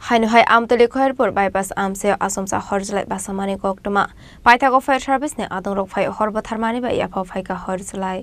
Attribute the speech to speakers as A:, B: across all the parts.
A: Hainu hai amtali khairpur bypass amse asomsa horjlai basamani koktoma paithago fire service ne adong rok phai horba tharmani ba yafa phai ka horjlai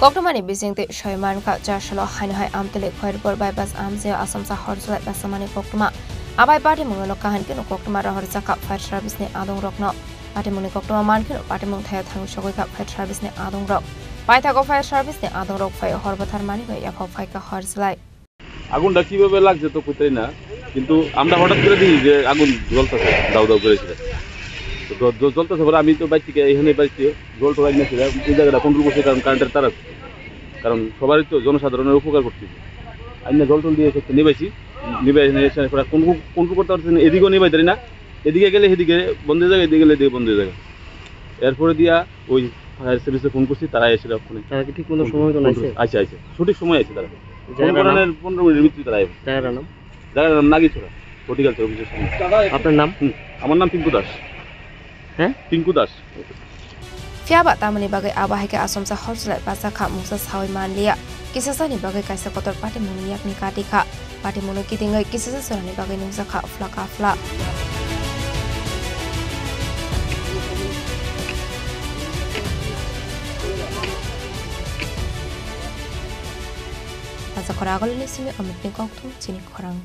A: Koktomani bisingte shoyman ka jashalo hainu hai amtali khairpur bypass amse asomsa horjlai basamani koktoma abai party mungono kahan kino koktoma ra horja ka fire service ne adong rokno party muni koktoma man kino party mung thaya thang shogoi ka fire service ne adong rok paithago fire service ne adong rok phai horba tharmani ba yafa phai ka horjlai
B: আগুনটা কিভাবে লাগছে তো কইতেই না কিন্তু আমরা হঠাৎ করে দেখি যে আগুন জ্বলতেছে দাউ দাউ করে জ্বলতেছে পরে আমি তো বাইরে থেকে এখানে বাইরে জল টোলাই নিয়েছি এই জায়গাটা কন্ট্রোল করছি কারণ কারেন্টের তার আছে কারণ সবারই তো জনসাধারণের উপকার করতেছি আমি জল টল দিয়ে এসে নিবাইছি নিবাই এসে কন্ট্রোল করতে পারছি না এদিকেও নিবাই পারি না এদিকে গেলে সেদিকে বন্ধ হয়ে যায় এদিকে গেলে এদিকে বন্ধ হয়ে যায় এরপরে দিয়া ওই ফায়ার সার্ভিসে ফোন করছি তারা এসে ওখানে
C: তারা কি ঠিক কোনো সময় তো নাইছে
B: আচ্ছা সঠিক সময় আছে তারা ফোন করানোর 15 মিনিটের ভিতরে তারা আসবে জায়গার নাম নাগিছড়া হর্টিকালচার অফিসের সামনে
C: আপনার নাম
B: আমার নাম পিঙ্কু দাস
C: হ্যাঁ
B: Pinku Das
A: Fiaba tamani bagai abahai ke asomsa horjlai basa kha mungsa sawi manlia kisasa ni bagai kaisa kotor party muni yakni kati kha party muni kitingai kisasa sorani bagai nungsa kha fla ka fla Asa khoragol ni simi amit ni koktum chini khorang